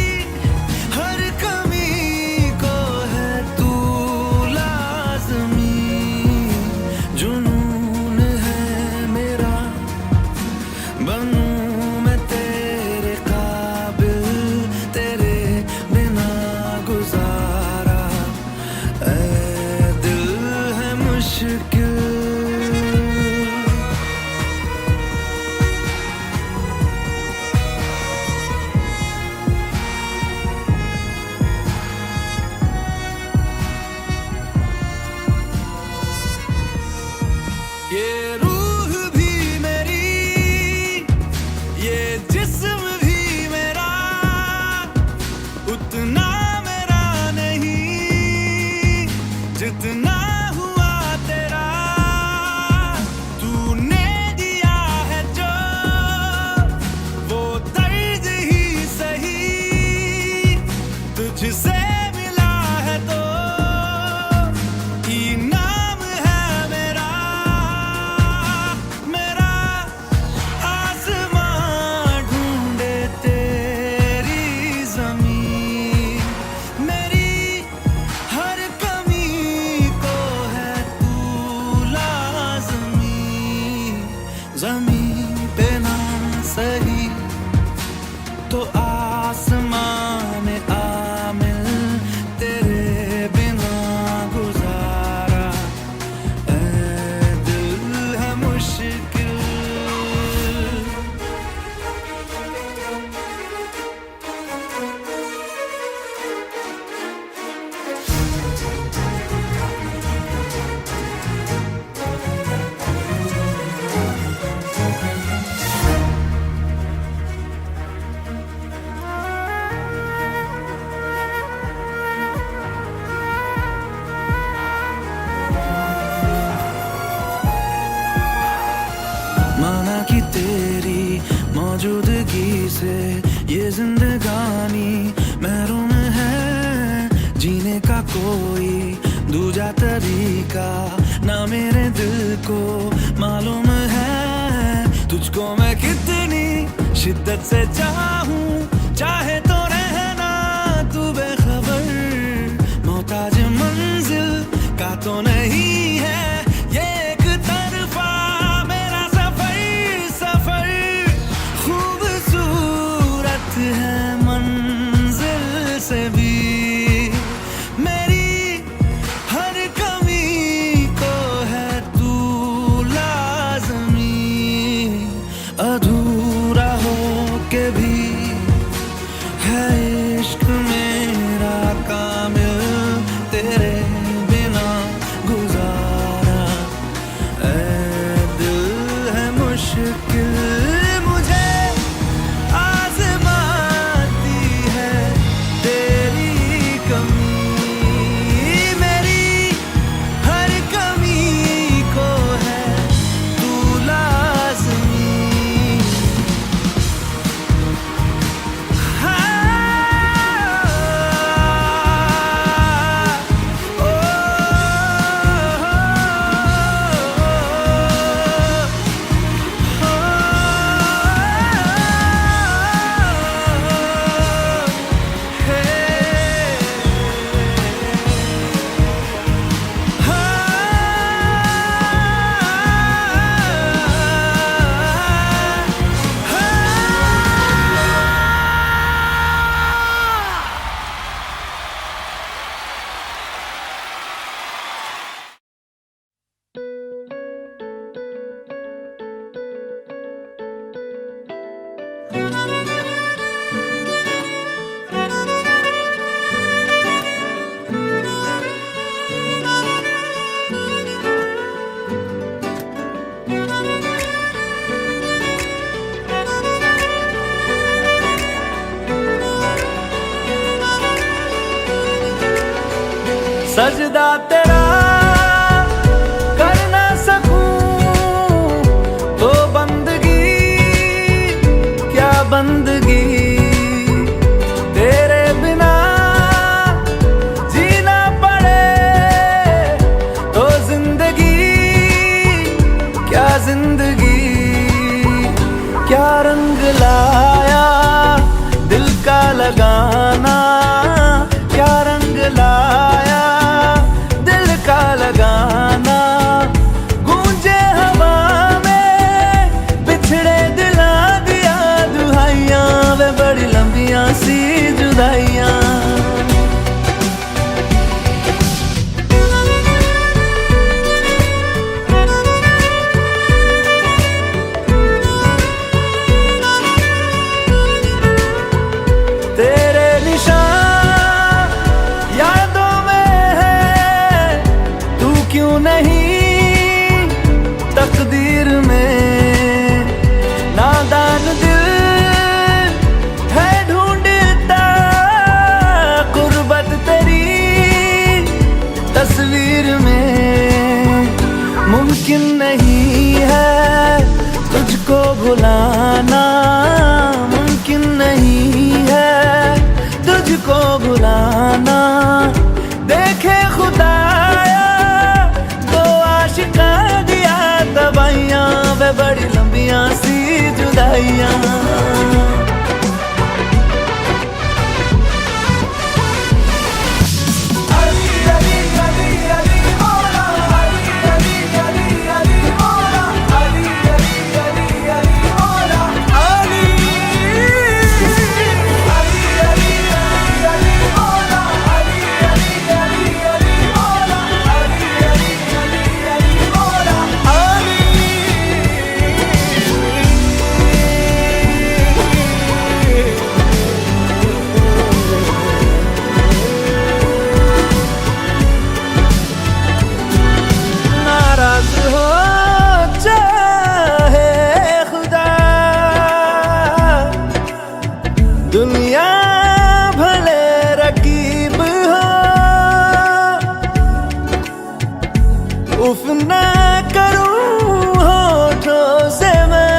A: हर कमी को है तू लाज़मी। जुनून है मेरा बनूं मैं तेरे काबिल, तेरे बिना गुजारा ऐ दिल है मुश्किल। ये रूह भी मेरी, ये जिस्म भी मेरा, उतना मेरा नहीं जितना हुआ तेरा। तूने दिया है जो वो दर्द ही सही, तुझसे मिला है तो इनाम है मेरा। मेरा आसमां ढूंढे तेरी ज़मीन, मेरी हर कमी को है तू लाज़मी। ज़मीन पे ना सही तो आसमान में आमिल, तेरे बिना गुजारा ऐ दिल है मुश्किल। माना कि तेरी मौजूदगी से ये जिंदगानी महरूम है, जीने का कोई दूजा तरीका ना मेरे दिल को मालूम है। तुझको मैं कितनी शिद्दत से चाहूं, चाहे तो रहना तू बेखबर, मोहताज मंजिल का तो नहीं है ये एक तरफा मेरा सफर। सफर खूबसूरत है मंजिल से भी, मेरी हर कमी को है तू लाज़मी। अधूरा हो के भी सजदा तेरा कर ना सकूं तो बंदगी क्या बंदगी, तेरे बिना जीना पड़े तो जिंदगी क्या जिंदगी। क्या रंग लाया दिल का लगाना, क्या रंग लाया दिल का लगाना, गूंजे हवा में बिछड़े दिला दिया दुहाइयां, वे बड़ी लंबियां सी जुदाइयां। तेरे निशान यादों में है, तू क्यों नहीं तकदीर में। नादान दिल है ढूंढता गुर्बत तेरी तस्वीर में। मुमकिन नहीं है तुझको भुलाना, मुमकिन नहीं है तुझको भुलाना। देखे खुदाया तो आशिका दिया तबाइयां, वे बड़ी लंबियां सी जुदाइयां। दुनिया भले रकीब हो, उफ ना करूं होठों से मैं,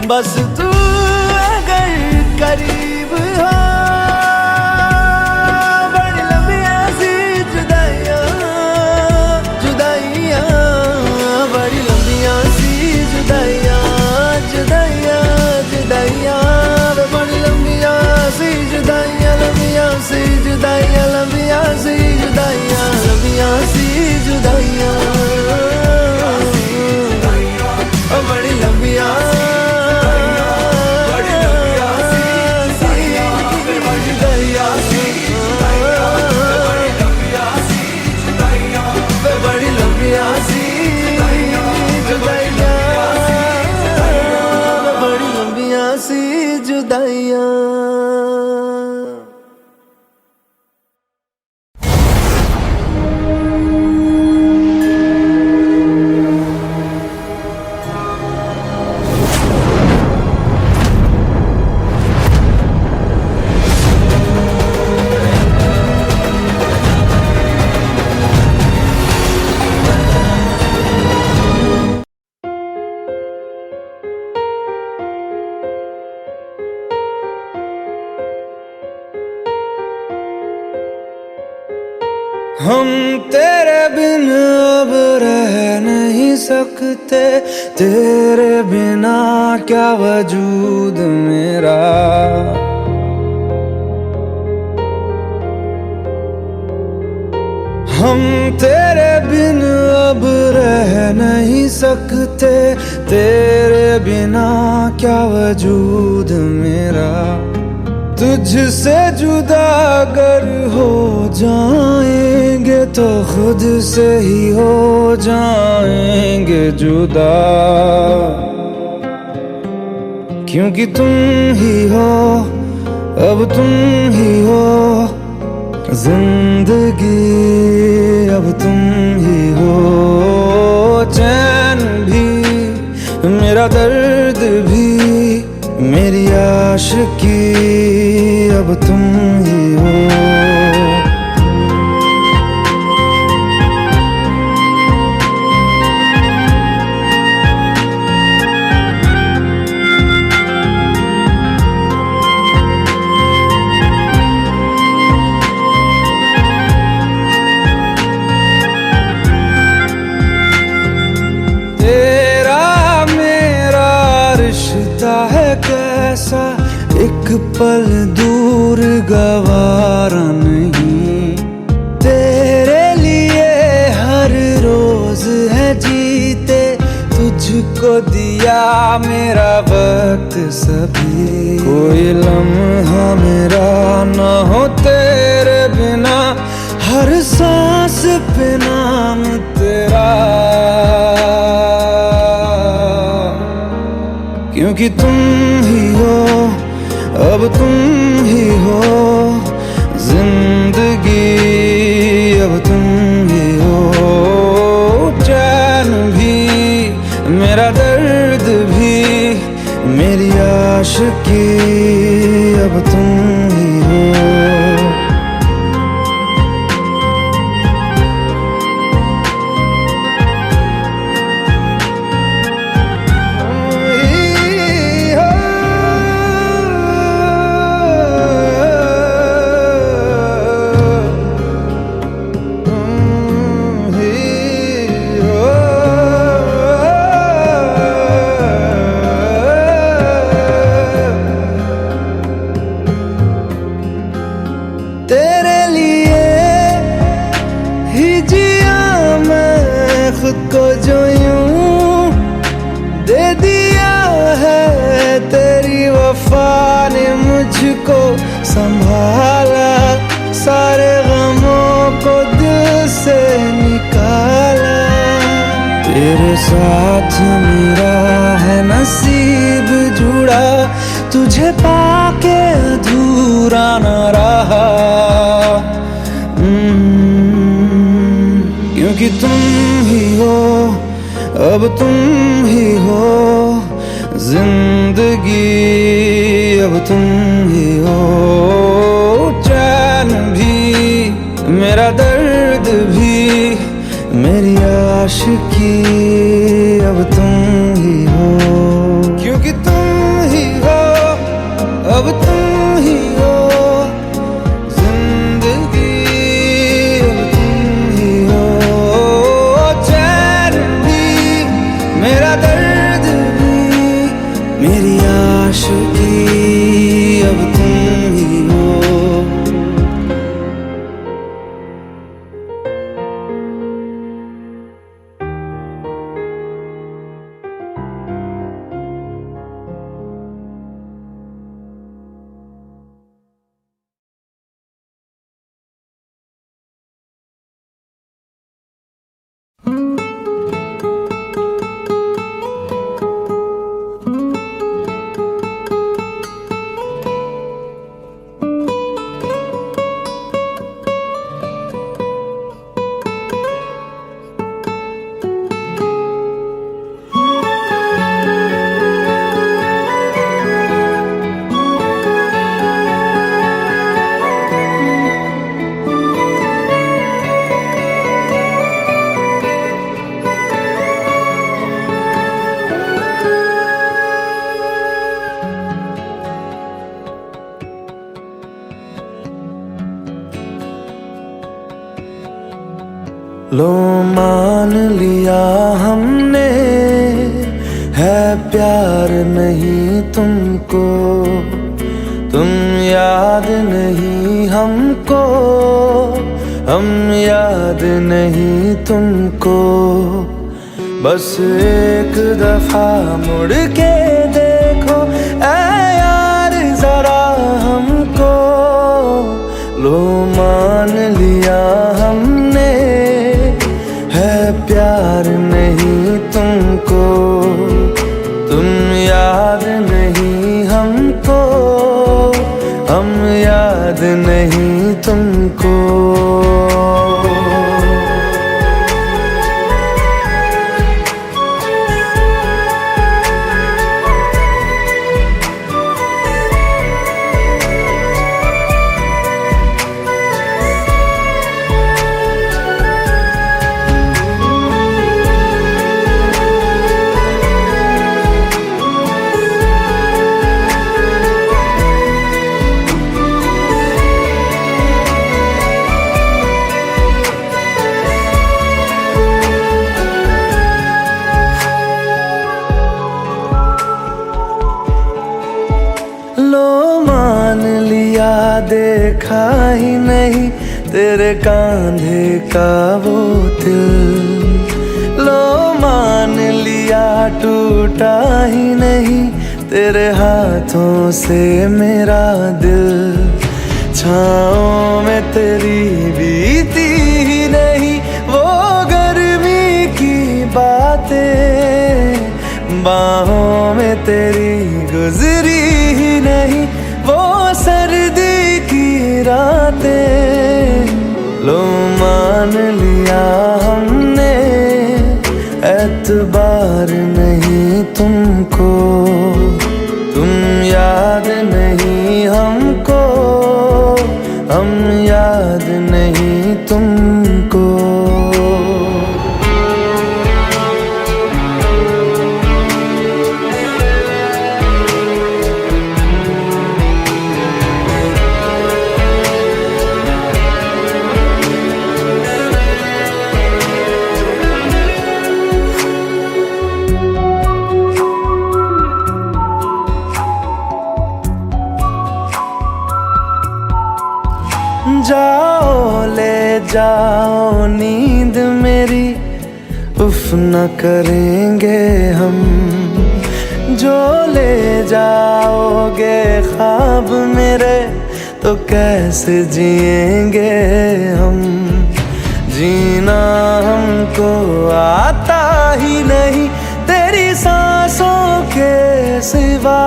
A: बस तू अगर करीब हो। बड़ी लंबियां सी जुदाइयां जुदाइयां, बड़ी लंबियां सी जुदाइयां जुदाइयां जुदाइयां, बड़ी लंबियां सी जुदाइयां, लंबियां सी जुदाइयां, लंबियां सी जुदाइयां, लंबियां सी जुदाइयां, बड़ी लंबियां बड़ी लंबियां सी जुदाइयां, बड़ी लंबियां सी जुदाइयां। हम तेरे बिन अब रह नहीं सकते, तेरे बिना क्या वजूद मेरा। हम तेरे बिन अब रह नहीं सकते, तेरे बिना क्या वजूद मेरा। तुझसे जुदा अगर हो जाएंगे तो खुद से ही हो जाएंगे जुदा, क्योंकि तुम ही हो अब तुम ही हो जिंदगी, अब तुम ही हो चैन भी मेरा दर्द भी मेरी आशिकी, अब तुम ही हो। पल दूर गवारा नहीं, तेरे लिए हर रोज है जीते, तुझको दिया मेरा वक्त सभी। कोई लम्हा मेरा ना हो तेरे बिना, हर सांस पे नाम तेरा, क्योंकि तुम ही हो, अब तुम ही हो जिंदगी, अब तुम ही हो चैन भी, मेरा दर्द भी, मेरी आशिकी, अब तुम ही हो। तेरे लिए ही जिया मैं खुद को, जो यूं दे दिया है तेरी वफा ने मुझको संभाला, सारे गमों को दिल से निकाला। तेरे साथ मेरा है नसीब जुड़ा, तुझे पाके अधूरा न रहा, क्योंकि तुम ही हो, अब तुम ही हो जिंदगी, अब तुम ही हो चैन भी, मेरा दर्द भी, मेरी आशिकी, अब तुम ही हो, क्योंकि तुम ही हो, अब तुम ही हो जिंदगी, अब तुम ही हो चैन भी, मेरा दर्द भी, मेरी आशिकी, अब तुम ही हो। लो मान लिया हमने, है प्यार नहीं तुमको, तुम याद नहीं हमको, हम याद नहीं तुमको, बस एक दफा मुड़ के देखो ऐ यार जरा हमको। लो मान लिया हमने, है प्यार नहीं तुमको, तुम याद नहीं हमको, हम याद नहीं तुमको। देखा ही नहीं तेरे कांधे का वो दिल। लो मान लिया टूटा ही नहीं तेरे हाथों से मेरा दिल। छाँव में तेरी बीती ही नहीं वो गर्मी की बातें, बाहों में तेरी गुजरी ही नहीं वो सर्दी की रातें। लो मान लिया हमने एतबार नहीं तुमको, तुम याद नहीं हमको, हम याद नहीं तुमको। जाओ ले जाओ नींद मेरी, उफ न करेंगे हम। जो ले जाओगे ख्वाब मेरे तो कैसे जिएंगे हम। जीना हमको आता ही नहीं तेरी सांसों के सिवा,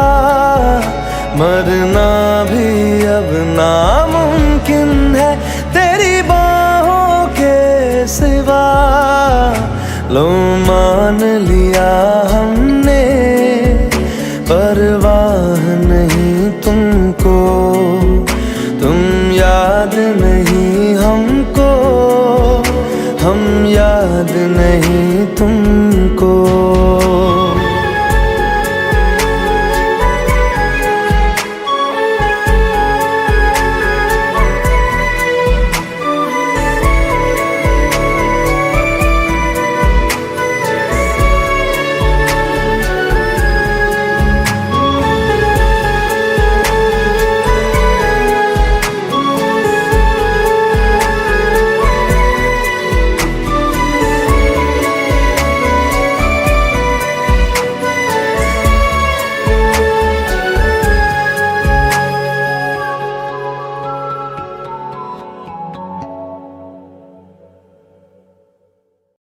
A: मरना भी अब नामुमकिन है तेरी बाहों के सिवा। लो मान लिया हमने परवाह नहीं तुमको, तुम याद नहीं हमको, हम याद नहीं तुम